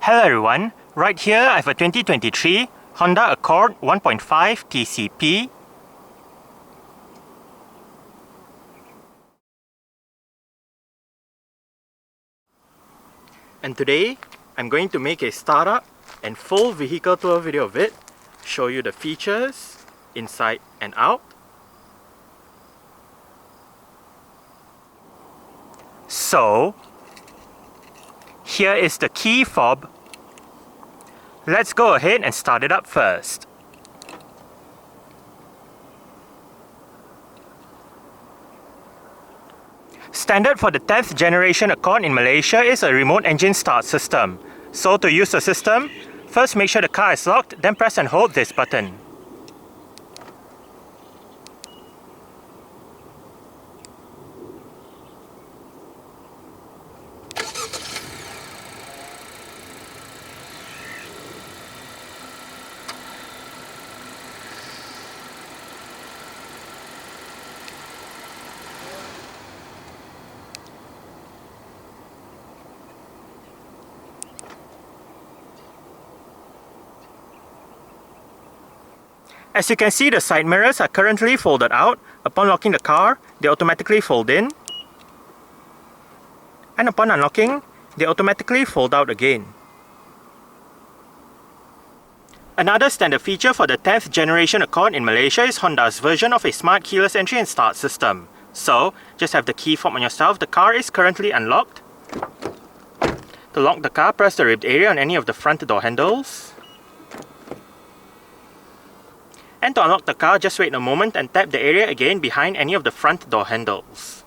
Hello everyone, right here I have a 2023 Honda Accord 1.5 TCP. And today I'm going to make a startup and full vehicle tour video of it, show you the features inside and out. So here is the key fob. Let's go ahead and start it up first. Standard for the 10th generation Accord in Malaysia is a remote engine start system. So to use the system, first make sure the car is locked, then press and hold this button. As you can see, the side mirrors are currently folded out. Upon locking the car, they automatically fold in. And upon unlocking, they automatically fold out again. Another standard feature for the 10th generation Accord in Malaysia is Honda's version of a smart keyless entry and start system. So, just have the key fob on yourself. The car is currently unlocked. To lock the car, press the ribbed area on any of the front door handles. And to unlock the car, just wait a moment and tap the area again behind any of the front door handles.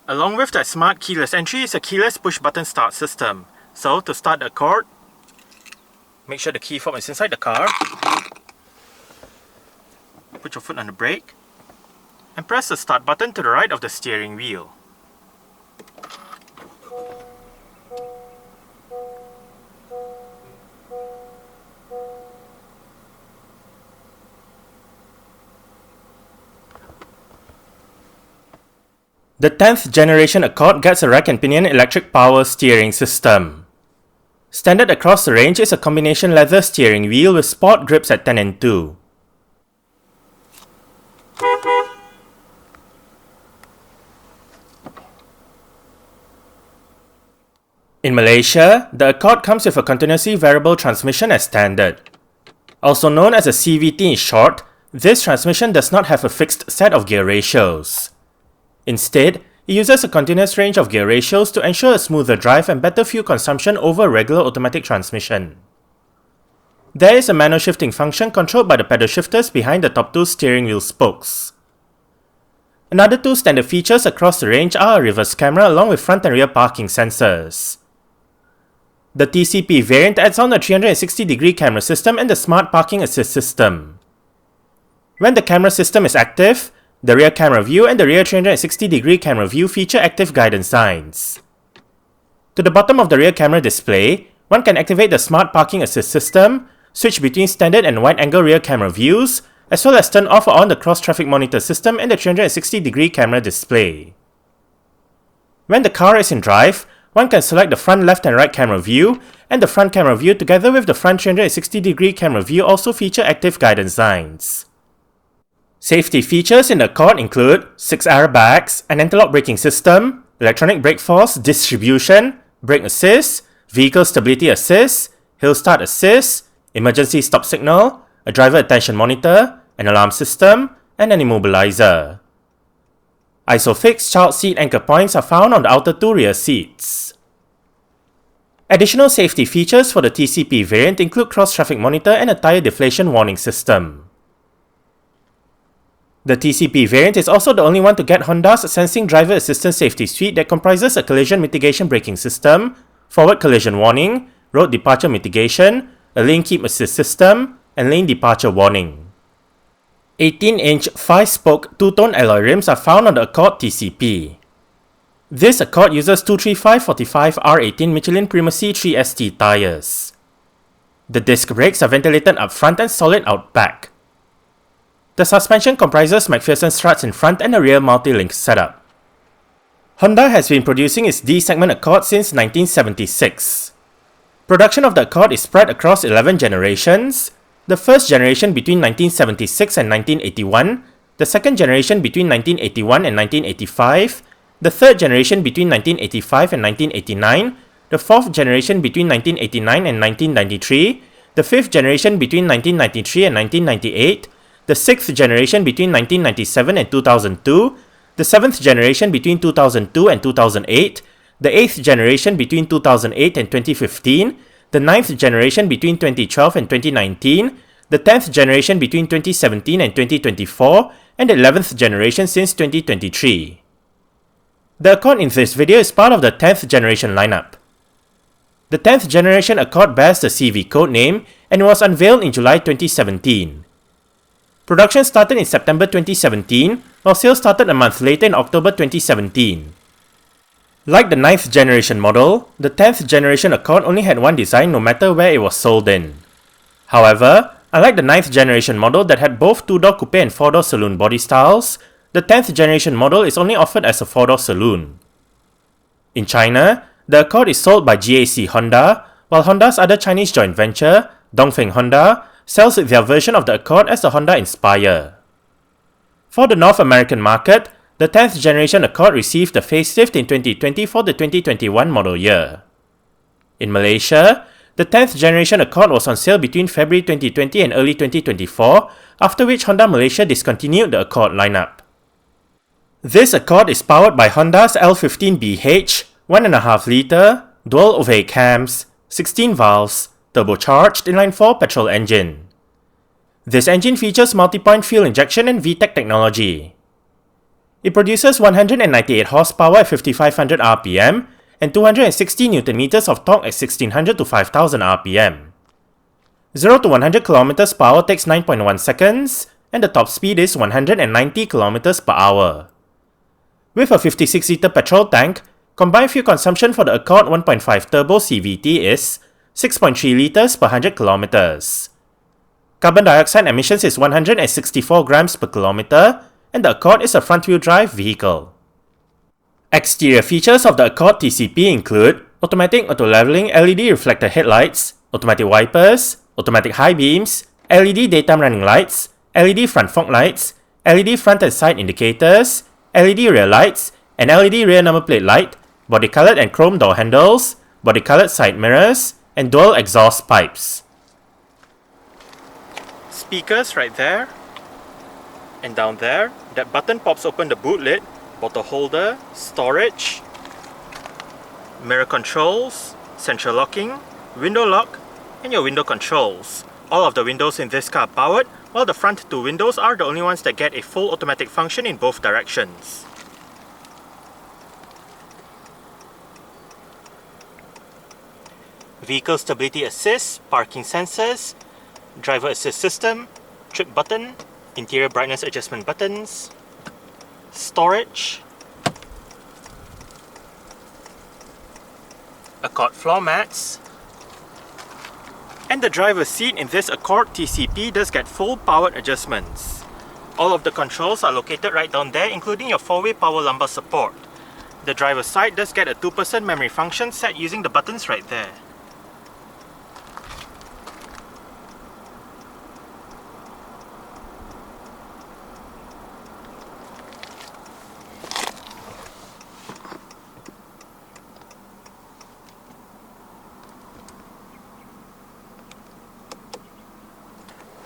Along with that smart keyless entry is a keyless push button start system. So to start the Accord, make sure the key fob is inside the car. Put your foot on the brake and press the start button to the right of the steering wheel. The 10th generation Accord gets a rack and pinion electric power steering system. Standard across the range is a combination leather steering wheel with sport grips at 10 and 2. In Malaysia, the Accord comes with a continuously variable transmission as standard. Also known as a CVT in short, this transmission does not have a fixed set of gear ratios. Instead, it uses a continuous range of gear ratios to ensure a smoother drive and better fuel consumption over a regular automatic transmission. There is a manual shifting function controlled by the pedal shifters behind the top two steering wheel spokes. Another two standard features across the range are a reverse camera along with front and rear parking sensors. The TCP variant adds on a 360-degree camera system and the smart parking assist system. When the camera system is active, the rear camera view and the rear 360-degree camera view feature active guidance signs. To the bottom of the rear camera display, one can activate the smart parking assist system, switch between standard and wide-angle rear camera views, as well as turn off or on the cross-traffic monitor system and the 360-degree camera display. When the car is in drive, one can select the front left and right camera view, and the front camera view together with the front 360-degree camera view also feature active guidance signs. Safety features in the Accord include 6 airbags, an anti-lock braking system, electronic brake force distribution, brake assist, vehicle stability assist, hill start assist, emergency stop signal, a driver attention monitor, an alarm system, and an immobilizer. ISOFIX child seat anchor points are found on the outer two rear seats. Additional safety features for the TCP variant include cross-traffic monitor and a tire deflation warning system. The TCP variant is also the only one to get Honda's Sensing Driver Assistance Safety Suite that comprises a collision mitigation braking system, forward collision warning, road departure mitigation, a lane keep assist system, and lane departure warning. 18-inch 5-spoke two-tone alloy rims are found on the Accord TCP. This Accord uses 235/45 R18 Michelin Primacy 3ST tyres. The disc brakes are ventilated up front and solid out back. The suspension comprises McPherson struts in front and a rear multi-link setup. Honda has been producing its D-segment Accord since 1976. Production of the Accord is spread across 11 generations, the first generation between 1976 and 1981, the second generation between 1981 and 1985, the third generation between 1985 and 1989, the fourth generation between 1989 and 1993, the fifth generation between 1993 and 1998, the sixth generation between 1997 and 2002, the seventh generation between 2002 and 2008, the eighth generation between 2008 and 2015, the ninth generation between 2012 and 2019, the 10th generation between 2017 and 2024, and the 11th generation since 2023. The Accord in this video is part of the 10th generation lineup. The 10th generation Accord bears the CV code name and was unveiled in July 2017. Production started in September 2017, while sales started a month later in October 2017. Like the 9th generation model, the 10th generation Accord only had one design no matter where it was sold in. However, unlike the 9th generation model that had both 2-door coupe and 4-door saloon body styles, the 10th generation model is only offered as a 4-door saloon. In China, the Accord is sold by GAC Honda, while Honda's other Chinese joint venture, Dongfeng Honda, sells their version of the Accord as the Honda Inspire. For the North American market, the 10th generation Accord received a facelift in 2020 for the 2021 model year. In Malaysia, the 10th generation Accord was on sale between February 2020 and early 2024, after which Honda Malaysia discontinued the Accord lineup. This Accord is powered by Honda's L15BH, 1.5 litre, dual overhead cams, 16 valves, turbocharged inline-four petrol engine. This engine features multi-point fuel injection and VTEC technology. It produces 198 horsepower at 5500 RPM and 260 Nm of torque at 1600 to 5000 RPM. 0 to 100 km per hour takes 9.1 seconds, and the top speed is 190 km per hour. With a 56-litre petrol tank, combined fuel consumption for the Accord 1.5 Turbo CVT is 6.3 litres per 100 km. Carbon dioxide emissions is 164 grams per kilometre, and the Accord is a front-wheel drive vehicle. Exterior features of the Accord TCP include automatic auto-leveling LED reflector headlights, automatic wipers, automatic high beams, LED daytime running lights, LED front fog lights, LED front and side indicators, LED rear lights, an LED rear number plate light, body-colored and chrome door handles, body-colored side mirrors, and dual exhaust pipes. Speakers right there, and down there, that button pops open the boot lid, bottle holder, storage, mirror controls, central locking, window lock, and your window controls. All of the windows in this car are powered, while the front two windows are the only ones that get a full automatic function in both directions. Vehicle stability assist, parking sensors, driver assist system, trip button, interior brightness adjustment buttons, storage, Accord floor mats, and the driver's seat in this Accord TCP does get full powered adjustments. All of the controls are located right down there, including your 4-way power lumbar support. The driver's side does get a 2% memory function set using the buttons right there.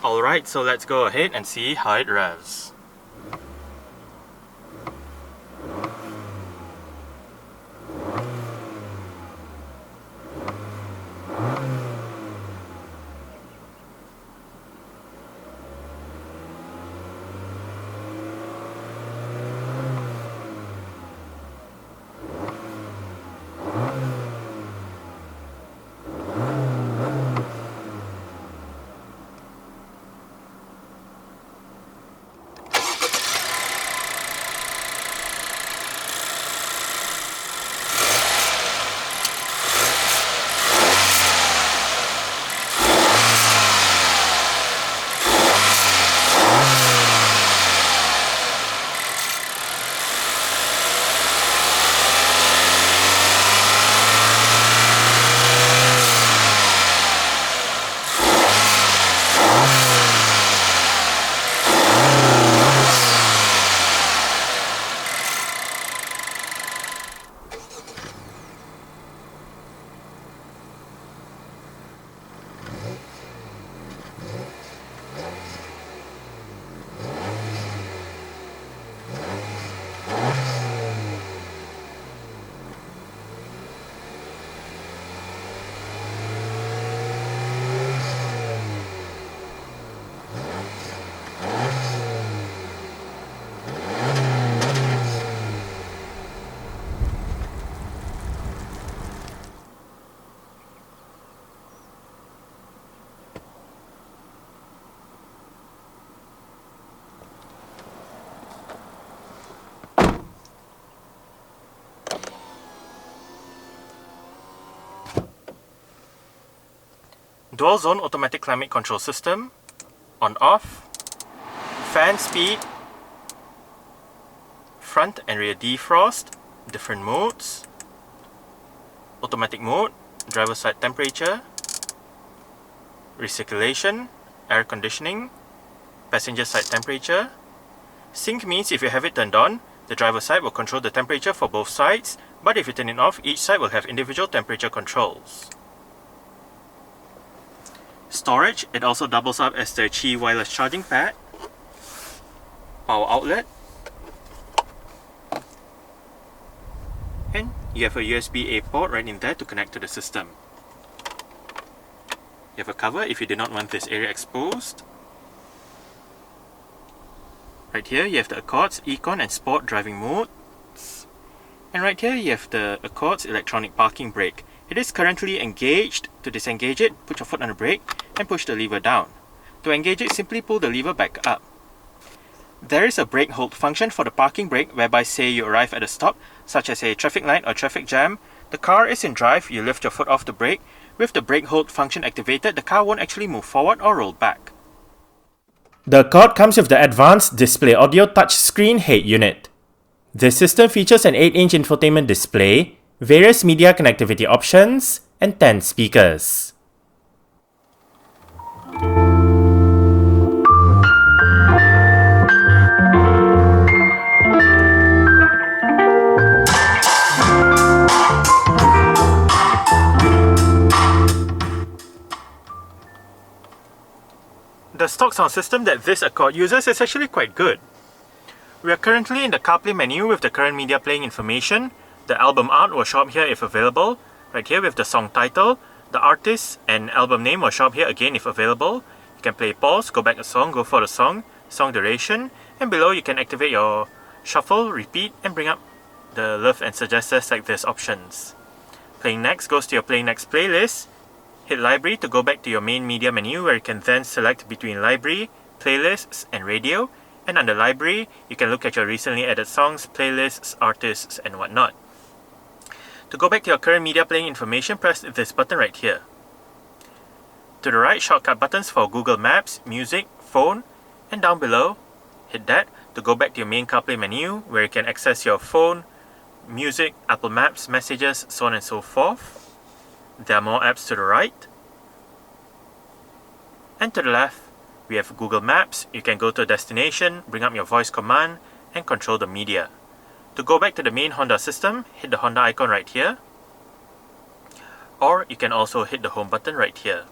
Alright, so let's go ahead and see how it revs. dual zone automatic climate control system, on off, fan speed, front and rear defrost, different modes, automatic mode, driver side temperature, recirculation, air conditioning, passenger side temperature. Sync means if you have it turned on, the driver side will control the temperature for both sides, but if you turn it off, each side will have individual temperature controls. Storage, it also doubles up as the Qi wireless charging pad, power outlet, and you have a USB-A port right in there to connect to the system. You have a cover if you do not want this area exposed. Right here you have the Accord's Econ and Sport driving modes. And right here you have the Accord's electronic parking brake. It is currently engaged. To disengage it, put your foot on the brake and push the lever down. To engage it, simply pull the lever back up. There is a brake hold function for the parking brake whereby say you arrive at a stop, such as a traffic light or traffic jam. The car is in drive, you lift your foot off the brake. With the brake hold function activated, the car won't actually move forward or roll back. The Accord comes with the advanced display audio touchscreen head unit. This system features an 8-inch infotainment display, various media connectivity options, and 10 speakers. The stock sound system that this Accord uses is actually quite good. We are currently in the CarPlay menu with the current media playing information. The album art will show up here if available. Right here with the song title, the artist and album name will show up here again if available. You can play pause, go back a song, go for the song duration, and below you can activate your shuffle, repeat, and bring up the love and suggest us like this options. Playing next goes to your Playing Next playlist. Hit Library to go back to your main media menu where you can then select between Library, Playlists, and Radio. And under Library, you can look at your recently added songs, playlists, artists, and whatnot. To go back to your current media playing information, press this button right here. To the right, shortcut buttons for Google Maps, Music, Phone, and down below, hit that to go back to your main CarPlay menu where you can access your phone, music, Apple Maps, messages, so on and so forth. There are more apps to the right. And to the left, we have Google Maps. You can go to a destination, bring up your voice command, and control the media. To go back to the main Honda system, hit the Honda icon right here. Or you can also hit the home button right here.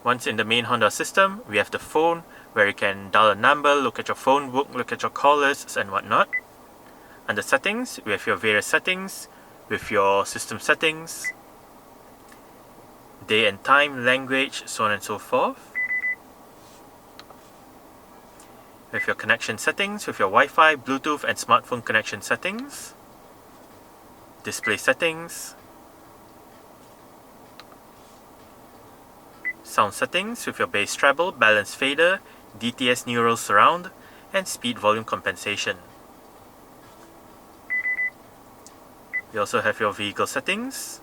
Once in the main Honda system, we have the phone, where you can dial a number, look at your phone book, look at your call lists, and whatnot. Under settings, we have your various settings, with your system settings, day and time, language, so on and so forth. With your connection settings, with your Wi-Fi, Bluetooth and smartphone connection settings, display settings, sound settings with your bass treble, balance fader, DTS neural surround, and speed volume compensation. You also have your vehicle settings,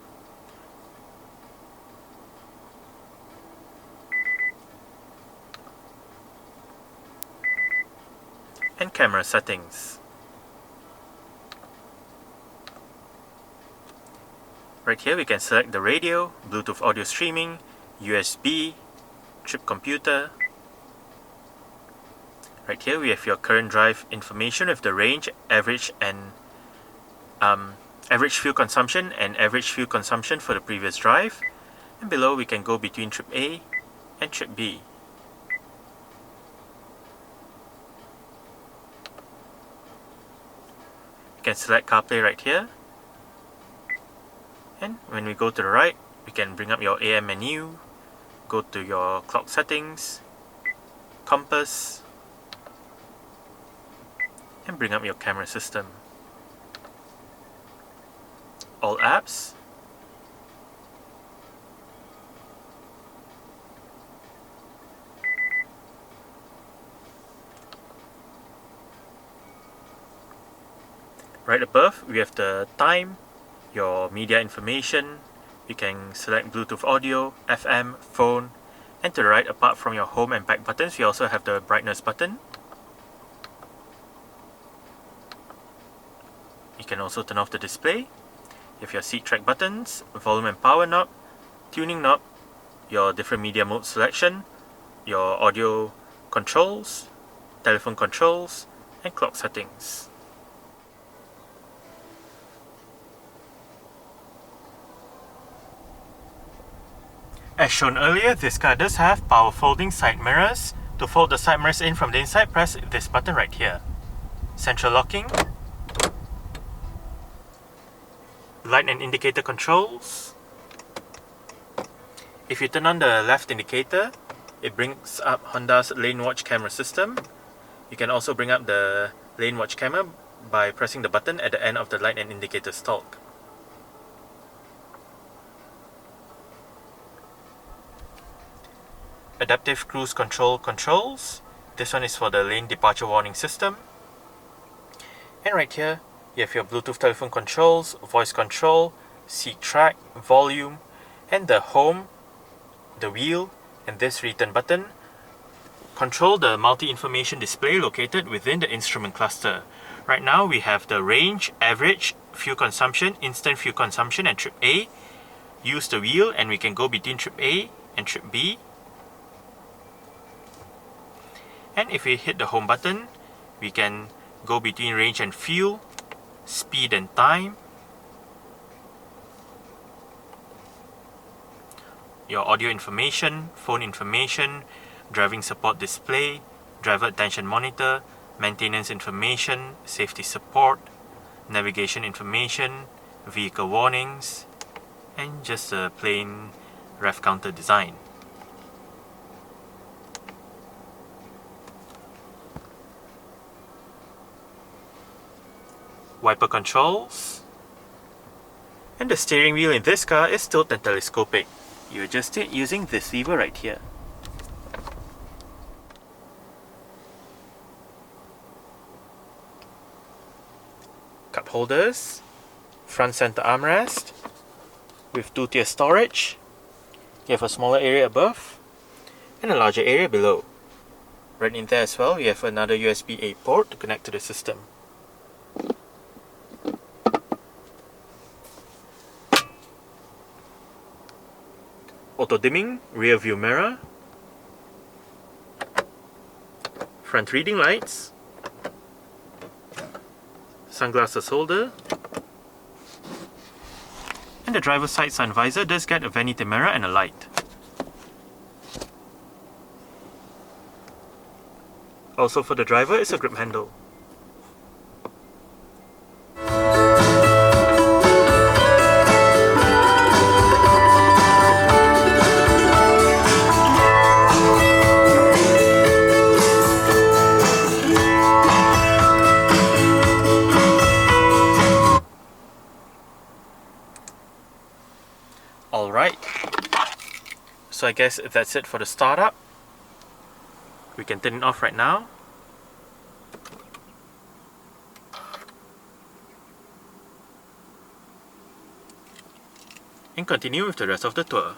and camera settings. Right here we can select the radio, Bluetooth audio streaming, USB, trip computer. Right here we have your current drive information with the range, average and average fuel consumption and average fuel consumption for the previous drive. And below we can go between trip A and trip B. You can select CarPlay right here, and when we go to the right, we can bring up your AM menu, go to your clock settings, compass, and bring up your camera system. All apps, right above we have the time, your media information, You can select Bluetooth audio, FM, phone, and to the right, apart from your home and back buttons, we also have the brightness button. You can also turn off the display. You have your seat track buttons, volume and power knob, tuning knob, your different media mode selection, your audio controls, telephone controls, and clock settings. As shown earlier, this car does have power folding side mirrors. To fold the side mirrors in from the inside, press this button right here. Central locking, light and indicator controls. If you turn on the left indicator, it brings up Honda's lane watch camera system. You can also bring up the lane watch camera by pressing the button at the end of the light and indicator stalk. Adaptive cruise control controls. This one is for the lane departure warning system. And right here, you have your Bluetooth telephone controls, voice control, seat track, volume, and the home, the wheel, and this return button control the multi-information display located within the instrument cluster. Right now we have the range, average, fuel consumption, instant fuel consumption, and trip A. Use the wheel and we can go between trip A and trip B. And if we hit the home button, we can go between range and fuel, speed and time, your audio information, phone information, driving support display, driver attention monitor, maintenance information, safety support, navigation information, vehicle warnings, and just a plain rev counter design. Wiper controls, and the steering wheel in this car is tilt and telescopic. You adjust it using this lever right here. Cup holders, front center armrest with 2-tier storage. You have a smaller area above and a larger area below. Right in there as well, you have another USB-A port to connect to the system. Auto dimming rear view mirror, front reading lights, sunglasses holder, and the driver's side sun visor does get a vanity mirror and a light. Also for the driver is a grip handle. Alright, so I guess that's it for the startup. We can turn it off right now. And continue with the rest of the tour.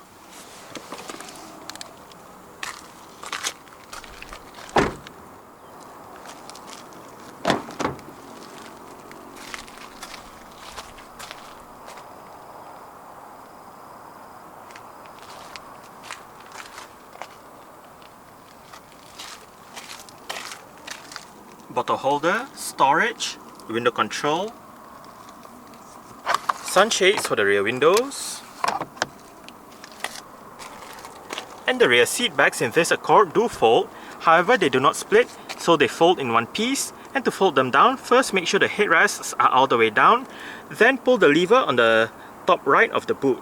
Bottle holder, storage, window control, sunshades for the rear windows, and the rear seat backs in this Accord do fold, however they do not split, so they fold in one piece. And to fold them down, first make sure the headrests are all the way down, then pull the lever on the top right of the boot.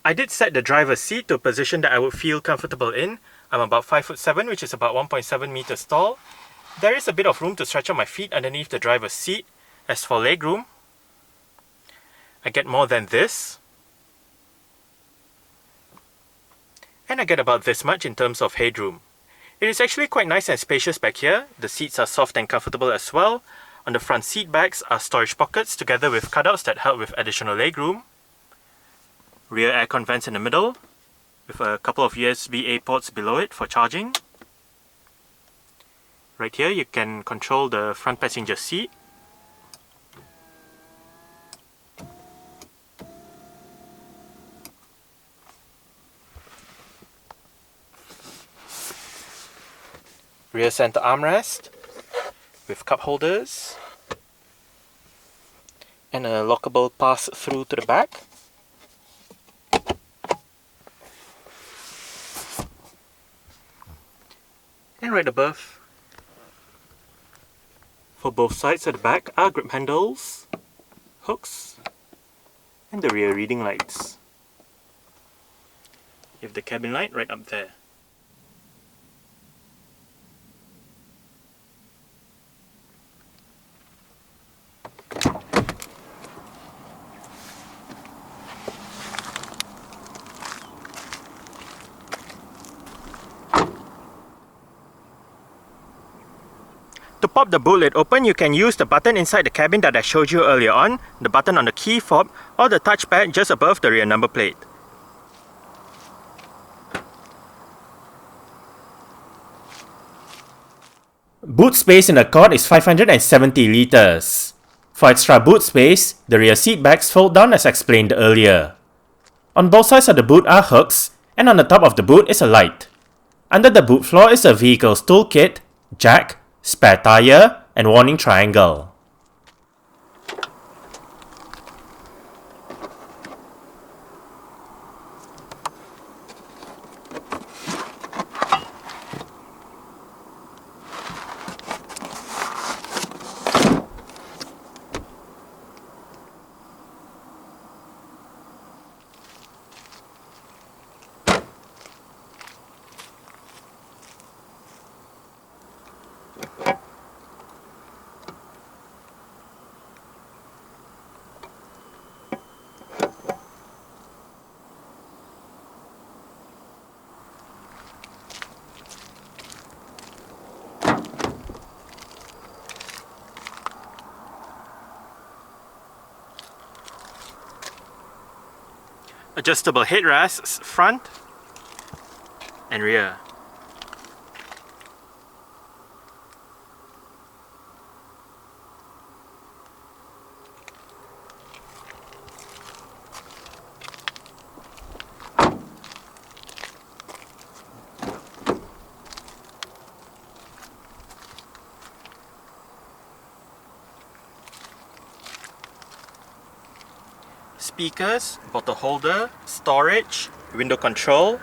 I did set the driver's seat to a position that I would feel comfortable in. I'm about 5'7", which is about 1.7 meters tall. There is a bit of room to stretch out my feet underneath the driver's seat. As for legroom, I get more than this. and I get about this much in terms of headroom. It is actually quite nice and spacious back here. The seats are soft and comfortable as well. On the front seat backs are storage pockets together with cutouts that help with additional legroom. Rear aircon vents in the middle, with a couple of USB-A ports below it for charging. Right here you can control the front passenger seat. Rear center armrest with cup holders and a lockable pass-through to the back. And right above, for both sides at the back, are grip handles, hooks, and the rear reading lights. You have the cabin light right up there. To pop the boot lid open, you can use the button inside the cabin that I showed you earlier on, the button on the key fob, or the touchpad just above the rear number plate. Boot space in the Accord is 570 litres. For extra boot space, the rear seat backs fold down as explained earlier. On both sides of the boot are hooks, and on the top of the boot is a light. Under the boot floor is the vehicle's toolkit, jack, spare tyre, and warning triangle. Adjustable headrests front and rear. Speakers, bottle holder, storage, window control.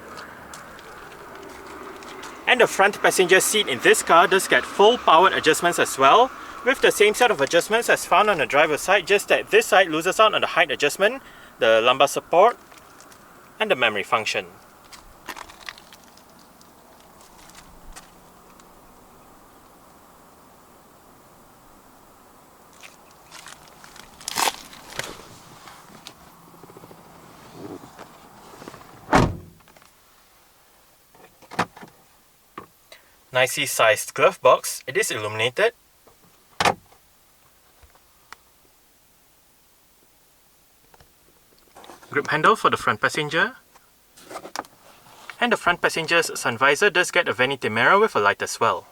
And the front passenger seat in this car does get full powered adjustments as well, with the same set of adjustments as found on the driver's side, just that this side loses out on the height adjustment, the lumbar support, and the memory function. Nicely sized glove box, it is illuminated. Grip handle for the front passenger. And the front passenger's sun visor does get a vanity mirror with a light as well.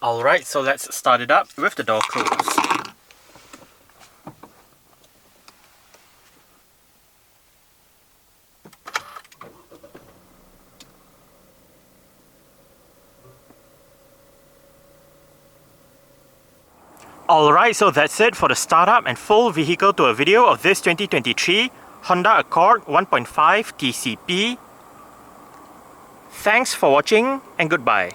Alright, so let's start it up with the door closed. Alright, so that's it for the startup and full vehicle tour video of this 2023 Honda Accord 1.5 TCP. Thanks for watching and goodbye.